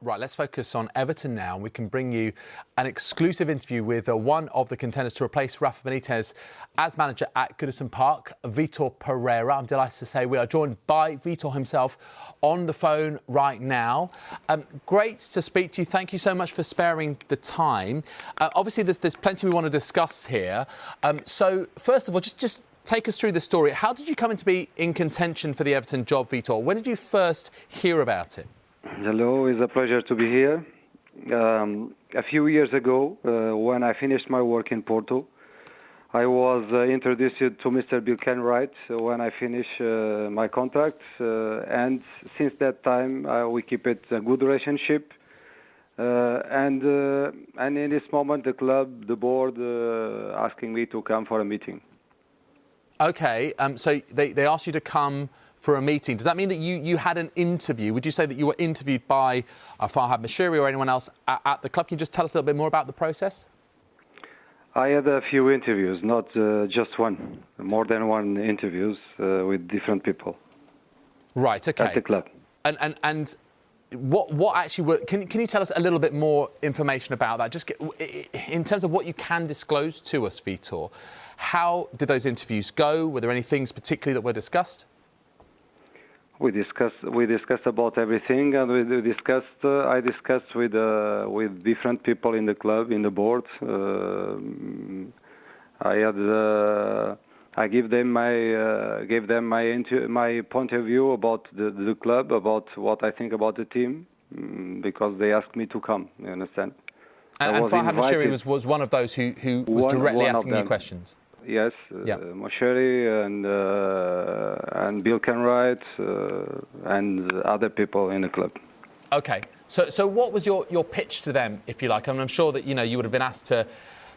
Right, let's focus on Everton now. We can bring you an exclusive interview with one of the contenders to replace Rafael Benitez as manager at Goodison Park, Vitor Pereira. I'm delighted to say we are joined by Vitor himself on the phone right now. Great to speak to you. Thank you so much for sparing the time. Obviously, there's plenty we want to discuss here. So, first of all, just take us through the story. How did you come into be in contention for the Everton job, Vitor? When did you first hear about it? Hello, it's a pleasure to be here. A few years ago, when I finished my work in Porto, I was introduced to Mr. Bilkenright when I finished my contract, and since that time we keep it a good relationship. And in this moment, the club, the board, asking me to come for a meeting. Okay, so they asked you to come for a meeting. Does that mean that you had an interview? Would you say that you were interviewed by Farhad Mashiri or anyone else at the club? Can you just tell us a little bit more about the process? I had a few interviews, not just one, more than one interviews with different people. Right, okay. At the club. And what actually were... Can you tell us a little bit more information about that? Just in terms of what you can disclose to us, Vitor, how did those interviews go? Were there any things particularly that were discussed? We discussed about everything, and I discussed with different people in the club, in the board. I gave them my point of view about the club, about what I think about the team, because they asked me to come. You understand? And Farhad Mashiri was one of those who was directly asking you questions. Yes, Mashiri and Bilkenright and other people in the club. Okay, so what was your pitch to them, if you like? I mean, I'm sure that you would have been asked to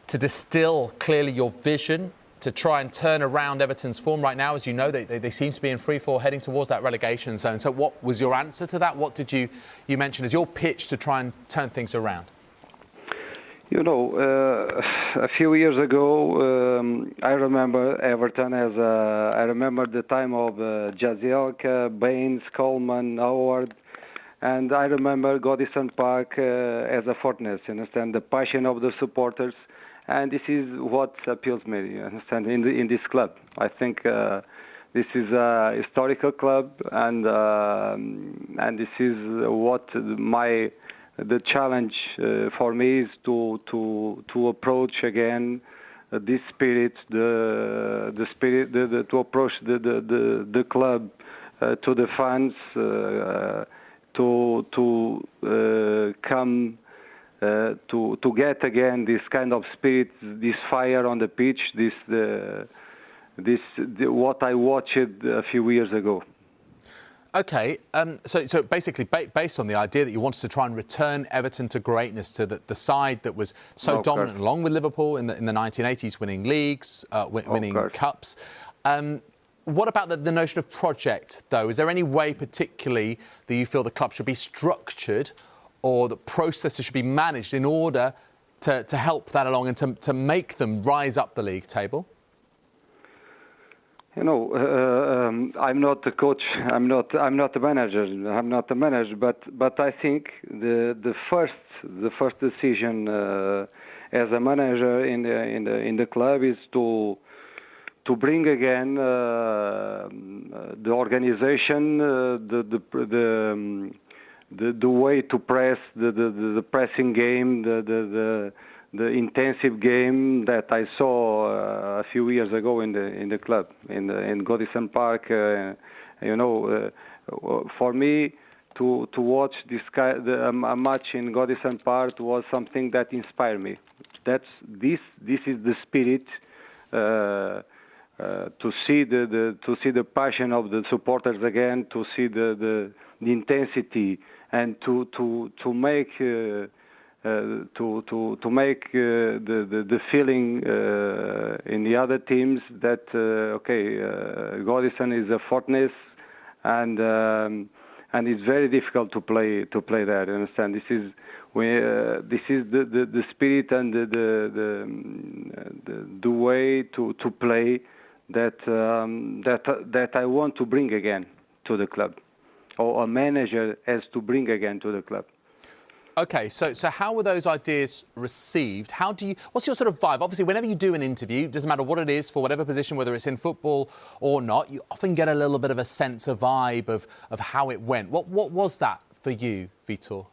distill clearly your vision to try and turn around Everton's form right now. As you know, they seem to be in free fall, heading towards that relegation zone. So what was your answer to that? What did you mention as your pitch to try and turn things around? You know, a few years ago, I remember Everton as I remember the time of Jazielka, Baines, Coleman, Howard, and I remember Goodison Park as a fortress. You understand, the passion of the supporters, and this is what appeals me. You understand, in this club, I think this is a historical club, and this is what the challenge for me is to approach again this spirit, to approach the club to the fans, to come to get again this kind of spirit, this fire on the pitch, what I watched a few years ago. Okay, so basically based on the idea that you wanted to try and return Everton to greatness, to the side that was so dominant, along with Liverpool in the 1980s, winning leagues, winning cups. What about the notion of project, though? Is there any way particularly that you feel the club should be structured or the processes should be managed in order to help that along and to make them rise up the league table? You know, I'm not a coach. I'm not a manager. I'm not a manager. But I think the first decision as a manager in the club is to bring again the organization, the way to press, the pressing game, the intensive game that I saw a few years ago in the club in Goodison Park. For me to watch a match in Goodison Park was something that inspired me. This is the spirit to see the passion of the supporters again, to see the intensity, and to make. To make the feeling in the other teams that Goodison is a fortress, and it's very difficult to play there. You understand? This is the spirit and the way to play that I want to bring again to the club, or a manager has to bring again to the club. OK, so how were those ideas received? What's your sort of vibe? Obviously, whenever you do an interview, doesn't matter what it is, for whatever position, whether it's in football or not, you often get a little bit of a sense, a vibe of how it went. What was that for you, Vitor?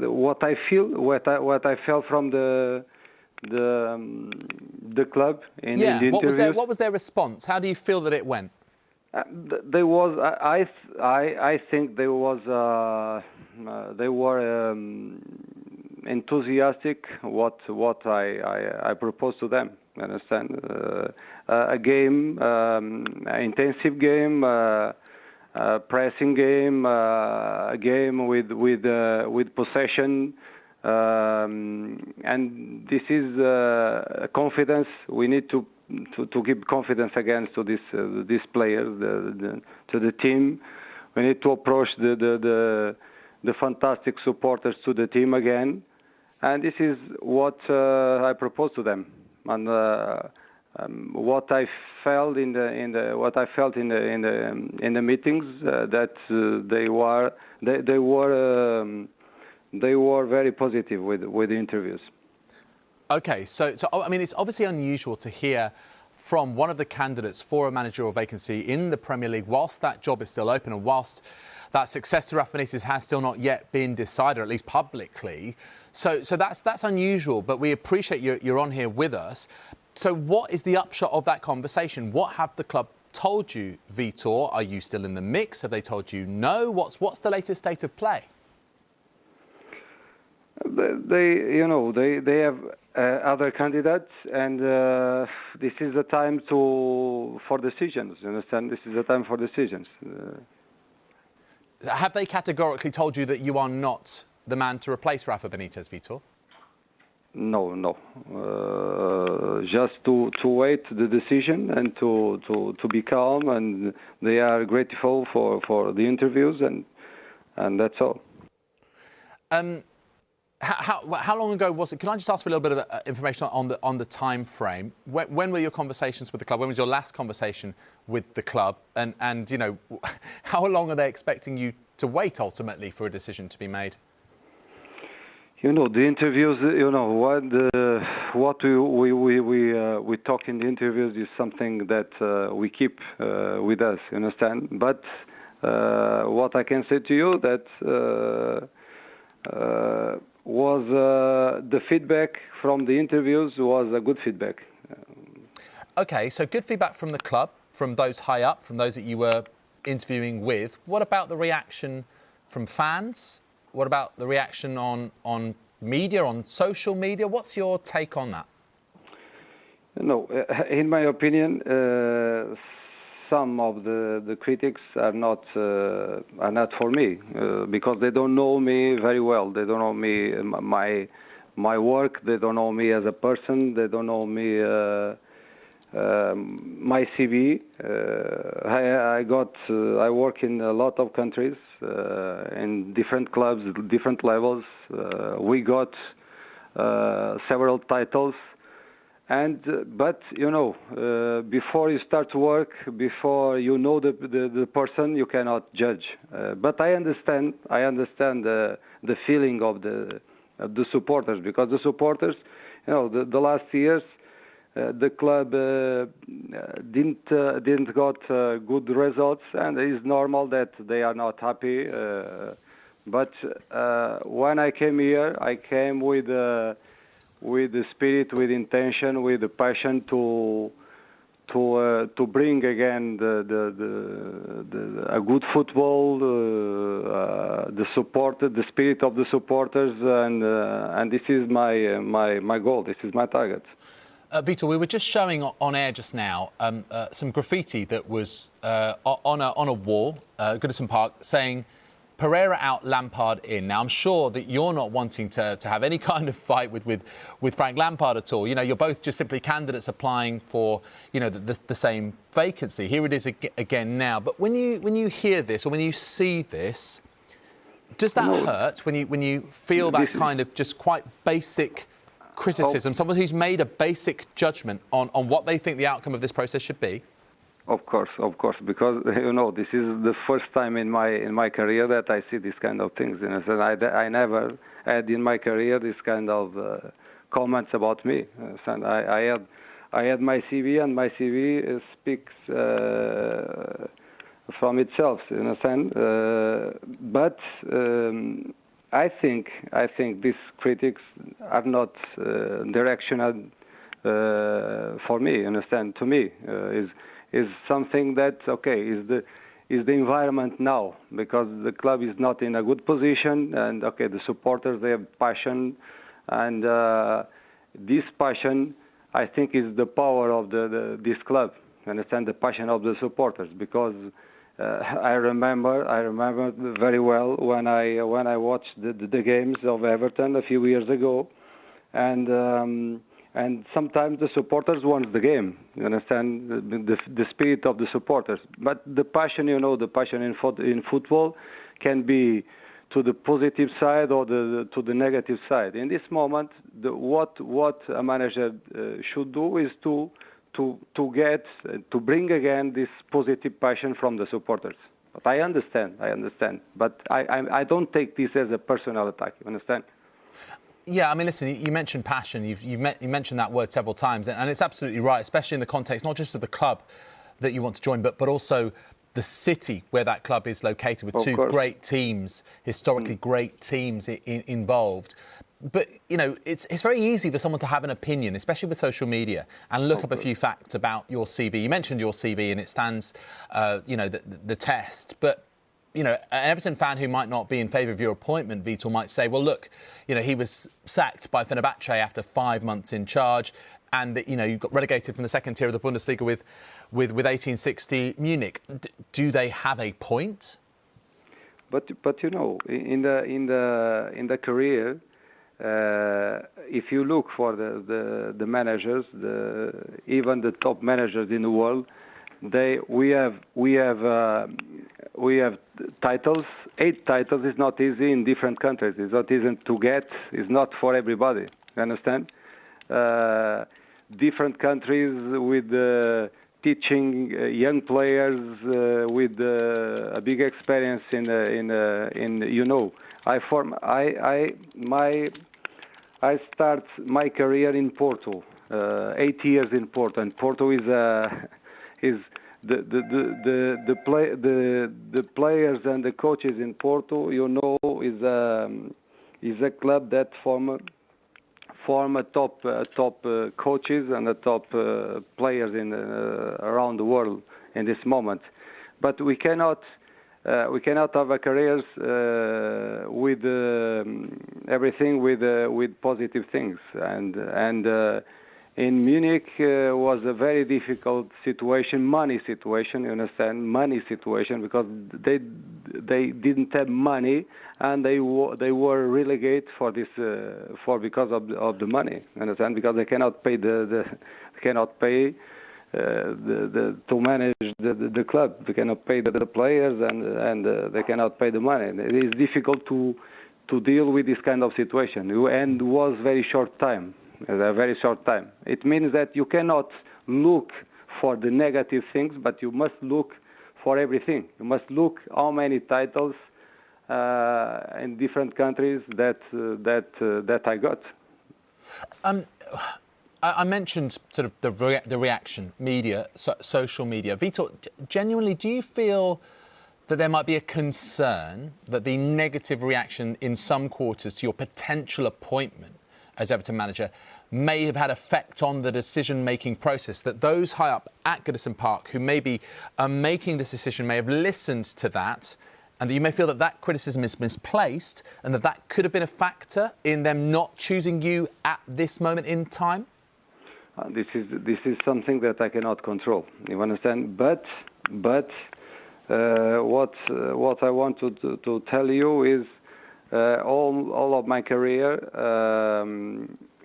What I felt from the club in the interviews. What was their response? How do you feel that it went? There was, I think there was, they were enthusiastic. What I proposed to them. Understand? A game, intensive game, pressing game, a game with possession, and this is confidence. We need to give confidence again to these players, to the team. We need to approach the fantastic supporters to the team again, and this is what I proposed to them, and what I felt in the meetings, that they were very positive with the interviews. OK, so I mean, it's obviously unusual to hear from one of the candidates for a managerial vacancy in the Premier League whilst that job is still open and whilst that success to Rafa Benitez has still not yet been decided, or at least publicly. So that's unusual, but we appreciate you're on here with us. So what is the upshot of that conversation? What have the club told you, Vitor? Are you still in the mix? Have they told you no? What's the latest state of play? They have other candidates, and this is the time for decisions. You understand? This is the time for decisions. Have they categorically told you that you are not the man to replace Rafa Benitez, Vitor? No. Just to wait the decision and to be calm, and they are grateful for the interviews, and that's all. How long ago was it? Can I just ask for a little bit of information on the time frame? When were your conversations with the club? When was your last conversation with the club? And you know, how long are they expecting you to wait ultimately for a decision to be made? You know, the interviews. You know what we talk in the interviews is something that we keep with us. You understand? But what I can say to you that. Was the feedback from the interviews was a good feedback. OK, so good feedback from the club, from those high up, from those that you were interviewing with. What about the reaction from fans? What about the reaction on media, on social media? What's your take on that? No, in my opinion, some of the critics are not for me because they don't know me very well. They don't know me, my work. They don't know me as a person. They don't know me, my CV. I work in a lot of countries, in different clubs, different levels. We got several titles. But you know, before you start to work, before you know the person, you cannot judge. But I understand the feeling of the supporters, because the supporters, you know, the last years, the club didn't got good results, and it is normal that they are not happy. But when I came here, I came with the spirit, with intention, with the passion to bring again a good football, the spirit of the supporters, and this is my goal. This is my target. Vitor, we were just showing on air just now some graffiti that was on a wall, Goodison Park, saying Pereira out, Lampard in. Now, I'm sure that you're not wanting to have any kind of fight with Frank Lampard at all. You know, you're both just simply candidates applying for, you know, the same vacancy. Here it is again now. But when you hear this or when you see this, does that hurt when you feel that kind of just quite basic criticism? Someone who's made a basic judgment on what they think the outcome of this process should be? Of course, because this is the first time in my career that I see this kind of things. And I never had in my career this kind of comments about me. And I had my CV, and my CV speaks from itself in a sense. But I think these critics are not directional for me. Understand? To me, is something that is the environment now, because the club is not in a good position, and the supporters, they have passion, and this passion, I think, is the power of this club. Understand? The passion of the supporters, because I remember very well when I watched the games of Everton a few years ago, and sometimes the supporters won the game. You understand? The spirit of the supporters. But the passion, the passion in football can be to the positive side or to the negative side. In this moment, what a manager should do is to bring again this positive passion from the supporters. But I understand. But I don't take this as a personal attack. You understand? Yeah, I mean, listen, you mentioned passion. You mentioned that word several times, and it's absolutely right, especially in the context not just of the club that you want to join, but also the city where that club is located, with two great teams, historically great teams involved. But, it's very easy for someone to have an opinion, especially with social media, and look up a few facts about your CV. You mentioned your CV, and it stands, the test. But, an Everton fan who might not be in favour of your appointment, Vitor, might say, well, look, he was sacked by Fenerbahce after 5 months in charge, and you got relegated from the second tier of the Bundesliga with 1860 Munich. Do they have a point? But in the career, if you look for the managers, even the top managers in the world, we have titles. 8 titles is not easy in different countries. It's not easy to get. It's not for everybody. You understand? Different countries with teaching young players with a big experience I start my career in Porto, 8 years in Porto, and Porto is the players and the coaches in Porto, is a club that form a top coaches and the top players around the world in this moment. But we cannot have a careers with everything with positive things, and in Munich was a very difficult situation, money situation. You understand, money situation, because they didn't have money, and they were relegated for this because of the money. You understand, because they cannot pay to manage the club. They cannot pay the players, and they cannot pay the money. It is difficult to deal with this kind of situation, and was very short time. A very short time. It means that you cannot look for the negative things, but you must look for everything. You must look how many titles in different countries that I got. I mentioned sort of the reaction, media, social media. Vitor, genuinely, do you feel that there might be a concern that the negative reaction in some quarters to your potential appointment as Everton manager may have had effect on the decision-making process, that those high up at Goodison Park who maybe are making this decision may have listened to that, and that you may feel that criticism is misplaced, and that could have been a factor in them not choosing you at this moment in time? This is something that I cannot control. You understand? But what I want to tell you is, all of my career,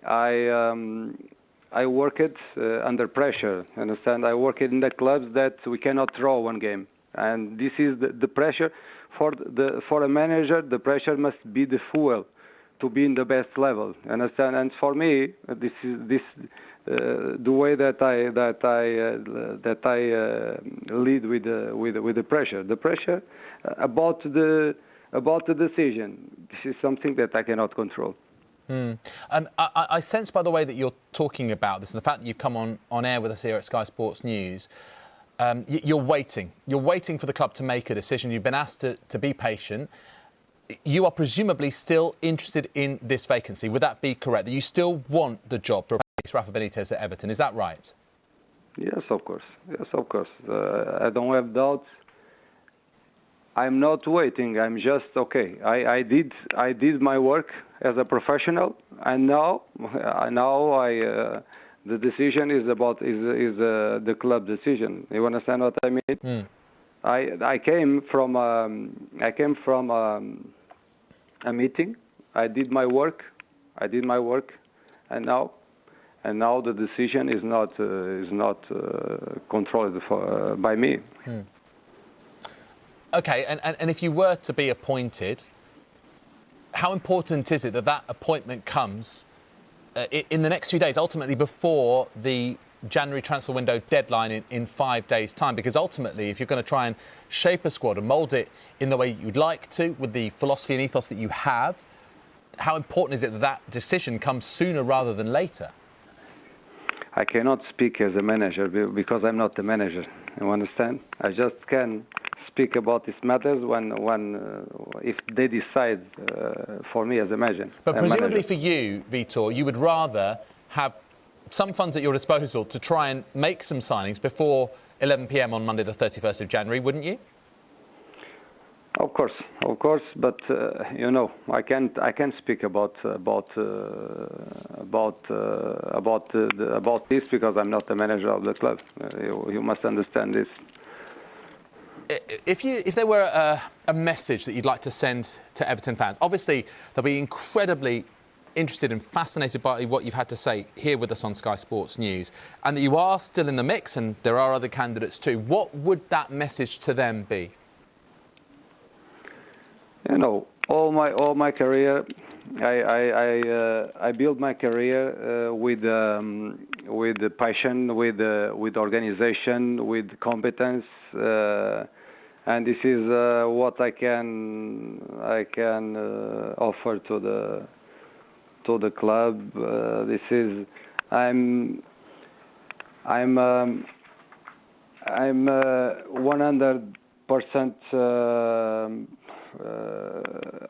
I worked under pressure. Understand? I worked in the clubs that we cannot draw one game, and this is the pressure for a manager. The pressure must be the fuel to be in the best level. Understand? And for me, the way that I lead with the pressure. The pressure about the decision. This is something that I cannot control. I sense by the way that you're talking about this and the fact that you've come on air with us here at Sky Sports News, you're waiting. You're waiting for the club to make a decision. You've been asked to be patient. You are presumably still interested in this vacancy. Would that be correct? That you still want the job to replace Rafa Benitez at Everton. Is that right? Yes, of course. Yes, of course. I don't have doubts. I'm not waiting. I'm just okay. I did my work as a professional, and now the decision is the club decision. You understand what I mean? I came from a meeting. I did my work, and now the decision is not controlled by me. Okay, and if you were to be appointed, how important is it that appointment comes in the next few days, ultimately before the January transfer window deadline in 5 days' time? Because ultimately, if you're going to try and shape a squad and mould it in the way you'd like to, with the philosophy and ethos that you have, how important is it that decision comes sooner rather than later? I cannot speak as a manager because I'm not the manager. You understand? I just can speak about these matters when if they decide for me as a manager. But presumably for you, Vitor, you would rather have some funds at your disposal to try and make some signings before 11 p.m. on Monday the 31st of January, wouldn't you? Of course, but I can't speak about this because I'm not the manager of the club. You must understand this. If there were a message that you'd like to send to Everton fans, obviously they'll be incredibly interested and fascinated by what you've had to say here with us on Sky Sports News, and that you are still in the mix and there are other candidates too. What would that message to them be? All my career, I built my career with the passion, with organization, with competence, and this is what I can offer to the club. This is I'm 100%.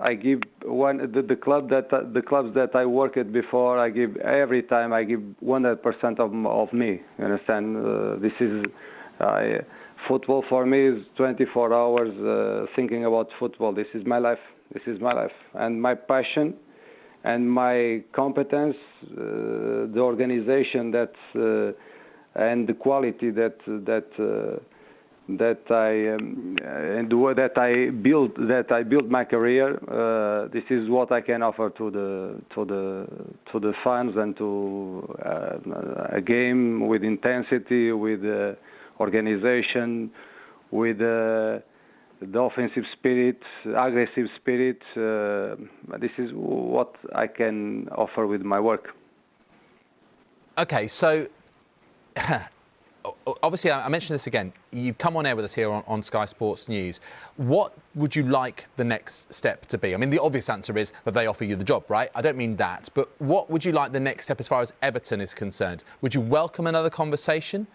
I give the clubs that I worked at before. I give every time. I give 100% of me. You understand? This is football for me is 24 hours thinking about football. This is my life. And my passion and my competence, the organization and the quality that I built my career. This is what I can offer to the fans and to a game with intensity, with organization, with the offensive spirit, aggressive spirit. This is what I can offer with my work. Okay, so obviously, I mentioned this again. You've come on air with us here on Sky Sports News. What would you like the next step to be? I mean, the obvious answer is that they offer you the job, right? I don't mean that. But what would you like the next step as far as Everton is concerned? Would you welcome another conversation?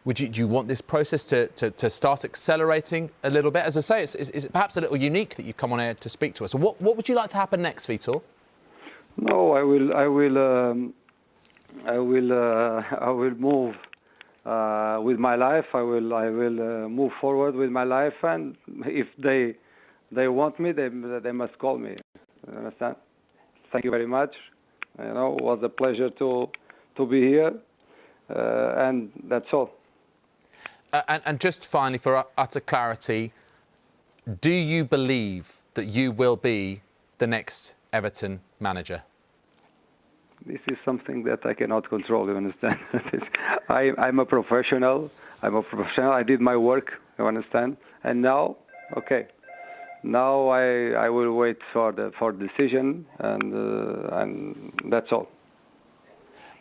Do you want this process to start accelerating a little bit? As I say, it's perhaps a little unique that you've come on air to speak to us. So what would you like to happen next, Vitor? No, I will move with my life. I will move forward with my life, and if they want me, they must call me. You understand? Thank you very much. It was a pleasure to be here, and that's all. And just finally, for utter clarity, do you believe that you will be the next Everton manager? This is something that I cannot control, you understand? I'm a professional. I did my work, you understand? And now, okay. Now I will wait for the decision, and that's all.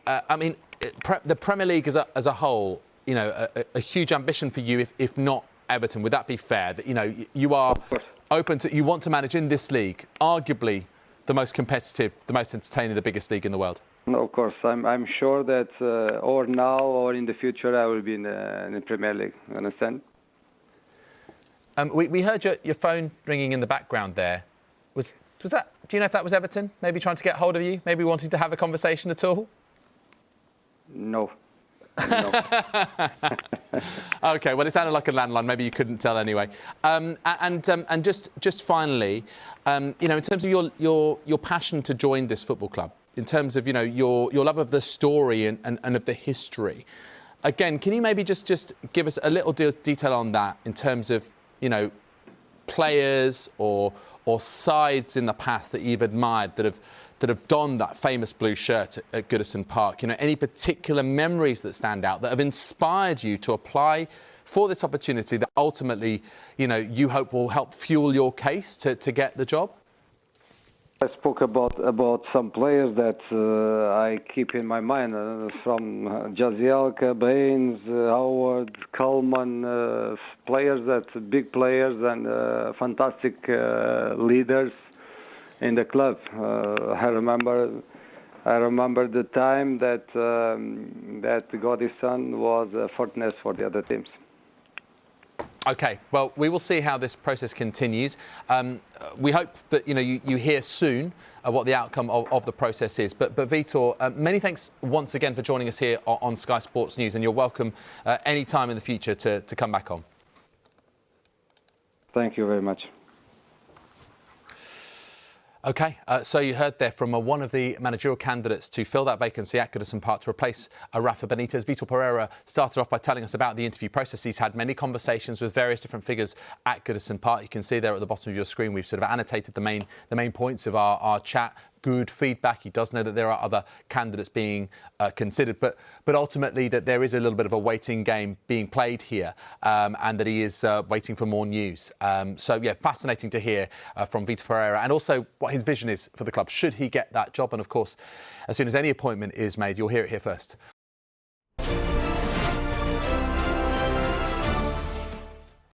I mean, the Premier League as a whole, you know, a huge ambition for you, if not Everton. Would that be fair? That, you know, you are open to, you want to manage in this league, arguably the most competitive, the most entertaining, the biggest league in the world? No, of course. I'm sure that or now or in the future I will be in the Premier League. Understand? We heard your phone ringing in the background there. Was that? Do you know if that was Everton? Maybe trying to get hold of you? Maybe wanting to have a conversation at all? No. No. OK, well, it sounded like a landline. Maybe you couldn't tell anyway. And just finally, you know, in terms of your passion to join this football club, in terms of, you know, your love of the story and of the history, again, can you maybe just give us a little detail on that in terms of, you know, players or sides in the past that you've admired that have donned that famous blue shirt at Goodison Park? You know, any particular memories that stand out that have inspired you to apply for this opportunity that ultimately, you know, you hope will help fuel your case to get the job? I spoke about some players that I keep in my mind, from Jazielka, Baines, Howard, Coleman, players that big players and fantastic leaders in the club. I remember the time that Goodison was a fortress for the other teams. OK, well, we will see how this process continues. We hope that, you know, you hear soon what the outcome of the process is. But Vitor, many thanks once again for joining us here on Sky Sports News, and you're welcome any time in the future to come back on. Thank you very much. OK, so you heard there from one of the managerial candidates to fill that vacancy at Goodison Park to replace Rafa Benitez. Vitor Pereira started off by telling us about the interview process. He's had many conversations with various different figures at Goodison Park. You can see there at the bottom of your screen, we've sort of annotated the main points of our chat. Good feedback. He does know that there are other candidates being considered, but ultimately that there is a little bit of a waiting game being played here, and that he is waiting for more news. So, yeah, fascinating to hear from Vitor Pereira, and also what his vision is for the club should he get that job. And, of course, as soon as any appointment is made, you'll hear it here first.